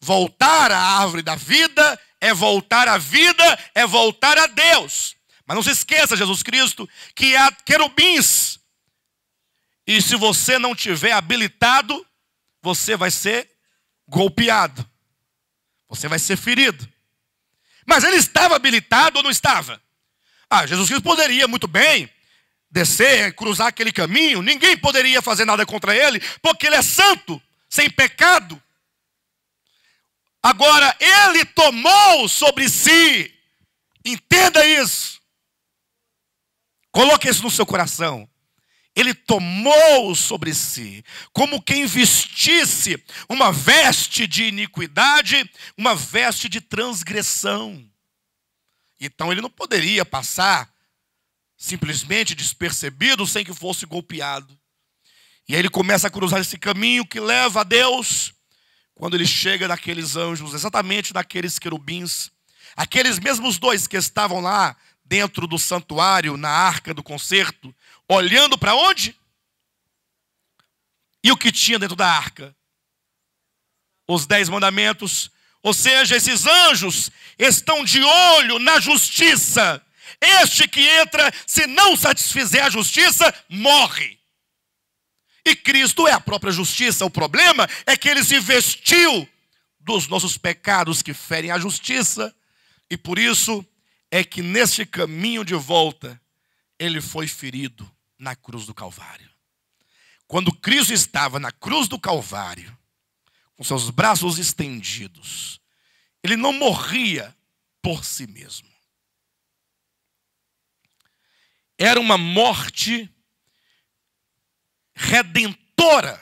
voltar à árvore da vida é voltar à vida, é voltar a Deus. Mas não se esqueça, Jesus Cristo, que há querubins. E se você não tiver habilitado, você vai ser golpeado. Você vai ser ferido. Mas ele estava habilitado ou não estava? Jesus Cristo poderia muito bem descer, cruzar aquele caminho. Ninguém poderia fazer nada contra ele, porque ele é santo, sem pecado. Agora, ele tomou sobre si. Entenda isso. Coloque isso no seu coração. Ele tomou sobre si, como quem vestisse uma veste de iniquidade, uma veste de transgressão. Então ele não poderia passar simplesmente despercebido sem que fosse golpeado. E aí ele começa a cruzar esse caminho que leva a Deus, quando ele chega naqueles anjos, exatamente naqueles querubins, aqueles mesmos dois que estavam lá dentro do santuário, na arca do concerto, olhando para onde? E o que tinha dentro da arca? Os 10 mandamentos. Ou seja, esses anjos estão de olho na justiça. Este que entra, se não satisfizer a justiça, morre. E Cristo é a própria justiça. O problema é que ele se vestiu dos nossos pecados que ferem a justiça. E por isso é que neste caminho de volta, ele foi ferido na cruz do Calvário. Quando Cristo estava na cruz do Calvário, com seus braços estendidos, ele não morria por si mesmo. era uma morte redentora,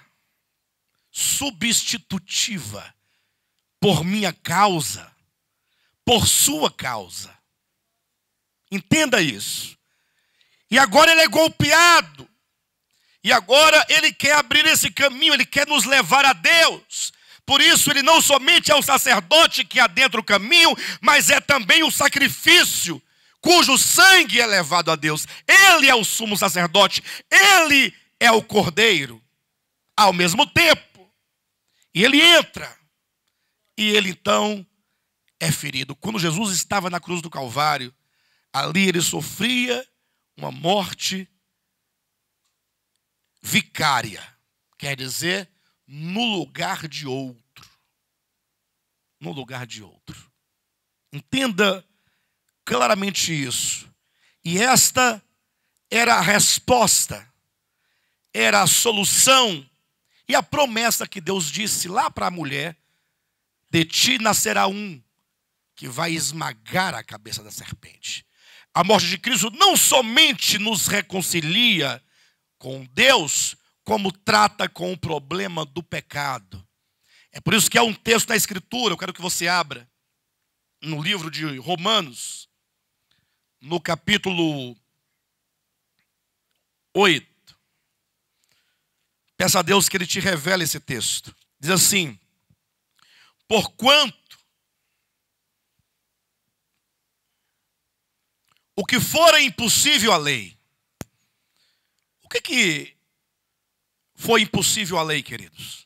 substitutiva, por minha causa, por sua causa. Entenda isso. E agora ele é golpeado. E agora ele quer abrir esse caminho, ele quer nos levar a Deus. Por isso ele não somente é o sacerdote que adentra o caminho, mas é também o sacrifício, cujo sangue é levado a Deus. Ele é o sumo sacerdote, ele é o cordeiro, ao mesmo tempo. E ele entra, e ele então é ferido. Quando Jesus estava na cruz do Calvário, ali ele sofria uma morte vicária, quer dizer, no lugar de outro. No lugar de outro. Entenda claramente isso. E esta era a resposta, era a solução e a promessa que Deus disse lá para a mulher: de ti nascerá um que vai esmagar a cabeça da serpente. A morte de Cristo não somente nos reconcilia com Deus, como trata com o problema do pecado. É por isso que há um texto na Escritura, eu quero que você abra, no livro de Romanos, no capítulo 8. Peça a Deus que Ele te revele esse texto. Diz assim: porquanto o que fora impossível à lei. O que foi impossível à lei, queridos?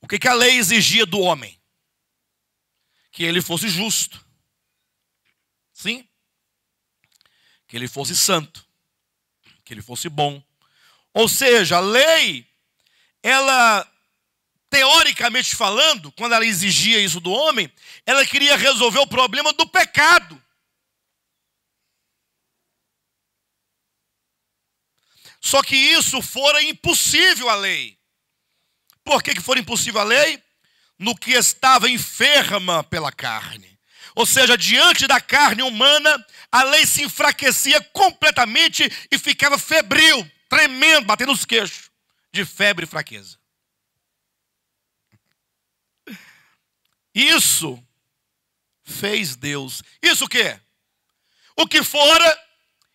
O que a lei exigia do homem? Que ele fosse justo. Sim? Que ele fosse santo. Que ele fosse bom. Ou seja, a lei, ela, teoricamente falando, quando ela exigia isso do homem, ela queria resolver o problema do pecado. Só que isso fora impossível à lei. Por que fora impossível à lei? No que estava enferma pela carne. Ou seja, diante da carne humana, a lei se enfraquecia completamente e ficava febril, tremendo, batendo os queixos, de febre e fraqueza. Isso fez Deus. Isso o quê? O que fora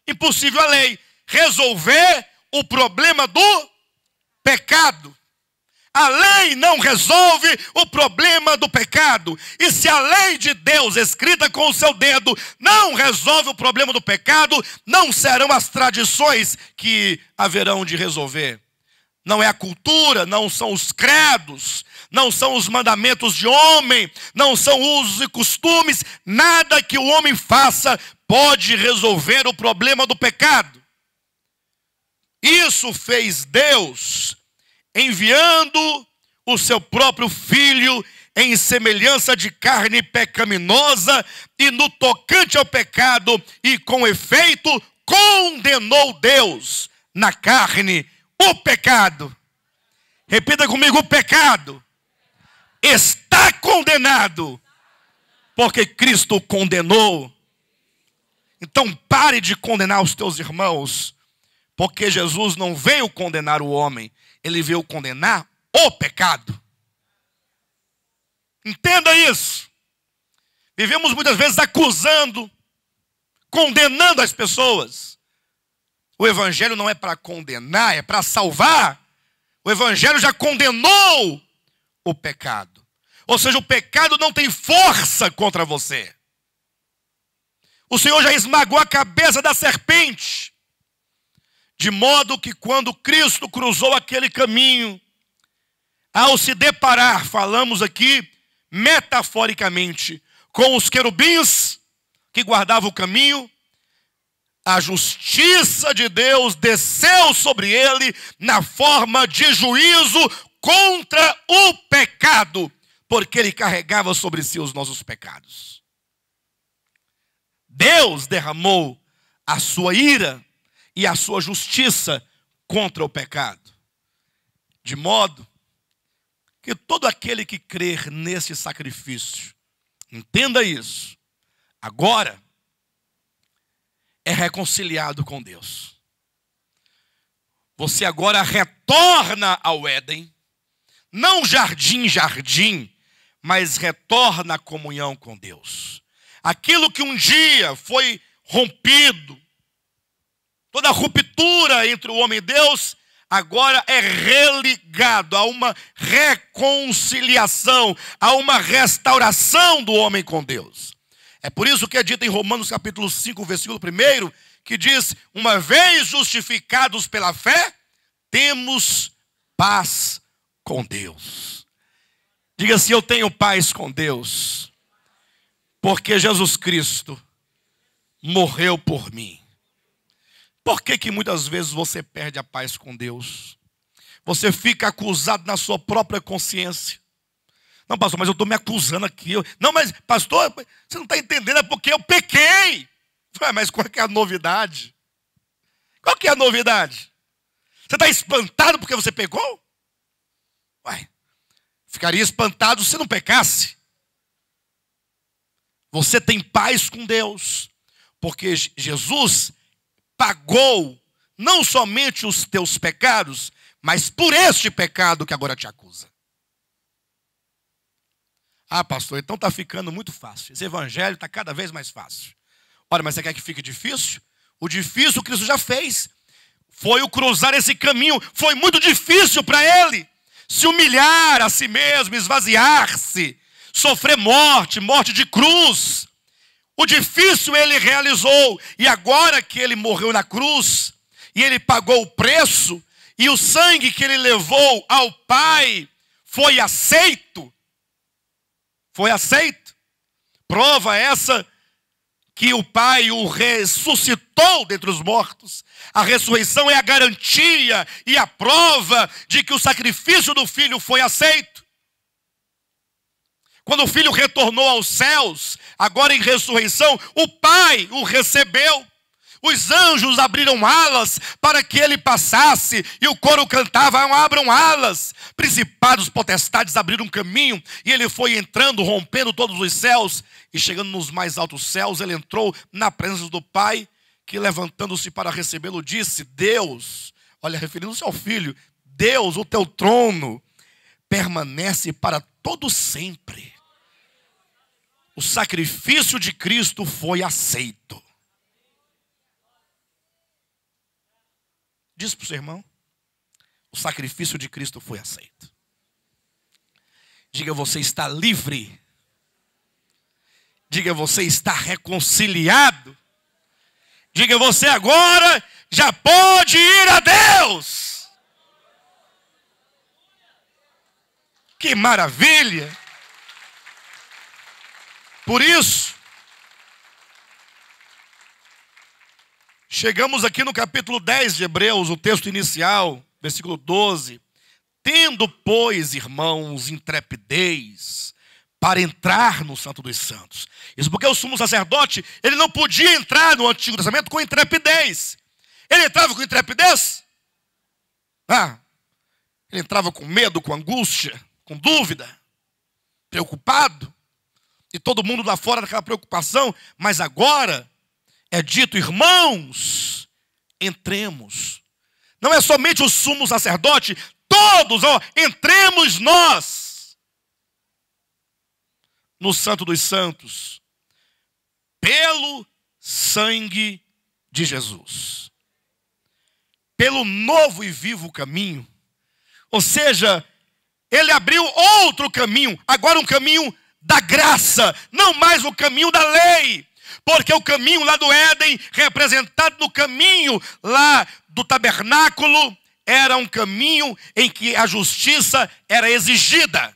impossível à lei. Resolver o problema do pecado. A lei não resolve o problema do pecado. E se a lei de Deus, escrita com o seu dedo, não resolve o problema do pecado, não serão as tradições que haverão de resolver. Não é a cultura, não são os credos, não são os mandamentos de homem, não são usos e costumes. Nada que o homem faça pode resolver o problema do pecado. Isso fez Deus, enviando o seu próprio Filho em semelhança de carne pecaminosa, e no tocante ao pecado, e com efeito, condenou Deus na carne o pecado. Repita comigo: o pecado está condenado, porque Cristo o condenou. Então pare de condenar os teus irmãos, porque Jesus não veio condenar o homem, ele veio condenar o pecado. Entenda isso. Vivemos muitas vezes acusando, condenando as pessoas. O evangelho não é para condenar, é para salvar. O evangelho já condenou o pecado. Ou seja, o pecado não tem força contra você. O Senhor já esmagou a cabeça da serpente. De modo que quando Cristo cruzou aquele caminho, ao se deparar, falamos aqui metaforicamente, com os querubins que guardavam o caminho, a justiça de Deus desceu sobre ele na forma de juízo contra o pecado, porque ele carregava sobre si os nossos pecados. Deus derramou a sua ira e a sua justiça contra o pecado, de modo que todo aquele que crer nesse sacrifício, entenda isso, agora é reconciliado com Deus. Você agora retorna ao Éden, não jardim, mas retorna à comunhão com Deus. Aquilo que um dia foi rompido, toda a ruptura entre o homem e Deus, agora é religado a uma reconciliação, a uma restauração do homem com Deus. É por isso que é dito em Romanos capítulo 5, versículo 1, que diz: uma vez justificados pela fé, temos paz com Deus. Diga assim: eu tenho paz com Deus, porque Jesus Cristo morreu por mim. Por que muitas vezes você perde a paz com Deus? Você fica acusado na sua própria consciência. Não, pastor, mas eu estou me acusando aqui. Não, mas pastor, você não está entendendo, é porque eu pequei. Mas qual que é a novidade? Qual que é a novidade? Você está espantado porque você pecou? Ficaria espantado se não pecasse. Você tem paz com Deus, porque Jesus pagou não somente os teus pecados, mas por este pecado que agora te acusa. Ah, pastor, então está ficando muito fácil. Esse evangelho está cada vez mais fácil. Olha, mas você quer que fique difícil? O difícil Cristo já fez. Foi o cruzar esse caminho. Foi muito difícil para ele se humilhar a si mesmo, esvaziar-se, sofrer morte de cruz. O difícil ele realizou. E agora que ele morreu na cruz, e ele pagou o preço, e o sangue que ele levou ao Pai foi aceito. Foi aceito. Prova essa que o Pai o ressuscitou dentre os mortos. A ressurreição é a garantia e a prova de que o sacrifício do Filho foi aceito. Quando o Filho retornou aos céus, agora em ressurreição, o Pai o recebeu. Os anjos abriram alas para que ele passasse, e o coro cantava: abram alas. Principados, potestades abriram um caminho, e ele foi entrando, rompendo todos os céus, e chegando nos mais altos céus, ele entrou na presença do Pai, que levantando-se para recebê-lo, disse: Deus, olha, referindo-se ao Filho, Deus, o teu trono permanece para todo sempre. O sacrifício de Cristo foi aceito. Diz para o seu irmão: o sacrifício de Cristo foi aceito. Diga: você está livre. Diga: você está reconciliado. Diga: você agora já pode ir a Deus. Que maravilha! Por isso, chegamos aqui no capítulo 10 de Hebreus, o texto inicial, versículo 12. Tendo, pois, irmãos, intrepidez para entrar no Santo dos Santos. Isso porque o sumo sacerdote, ele não podia entrar no Antigo Testamento com intrepidez. Ele entrava com intrepidez? Ele entrava com medo, com angústia, com dúvida, preocupado. E todo mundo lá fora daquela preocupação. Mas agora é dito: irmãos, entremos. Não é somente o sumo sacerdote, todos, entremos nós no Santo dos Santos, pelo sangue de Jesus, pelo novo e vivo caminho. Ou seja, ele abriu outro caminho, agora um caminho da graça, não mais o caminho da lei. Porque o caminho lá do Éden, representado no caminho lá do tabernáculo, era um caminho em que a justiça era exigida.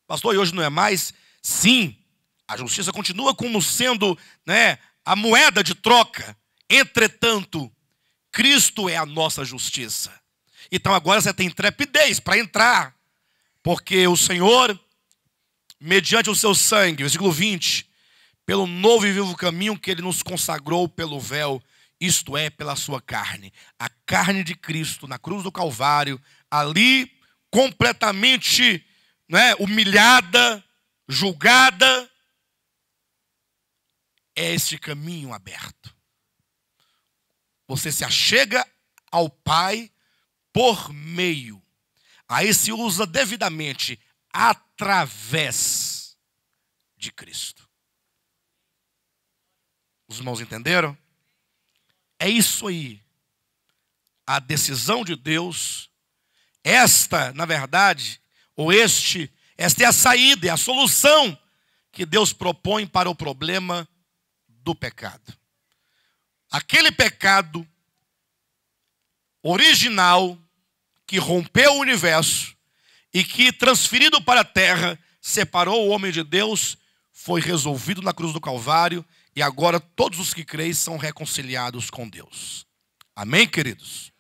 Pastor, e hoje não é mais? Sim, a justiça continua como sendo, a moeda de troca. Entretanto, Cristo é a nossa justiça. Então agora você tem intrepidez para entrar. Porque o Senhor, mediante o seu sangue, versículo 20, pelo novo e vivo caminho que ele nos consagrou pelo véu, isto é, pela sua carne. A carne de Cristo na cruz do Calvário, ali completamente humilhada, julgada, é esse caminho aberto. Você se achega ao Pai por meio. Aí se usa devidamente através de Cristo. Os irmãos entenderam? É isso aí. A decisão de Deus, esta, na verdade, esta é a saída, é a solução que Deus propõe para o problema do pecado. Aquele pecado original que rompeu o universo e que, transferido para a terra, separou o homem de Deus, foi resolvido na cruz do Calvário e agora todos os que creem são reconciliados com Deus. Amém, queridos?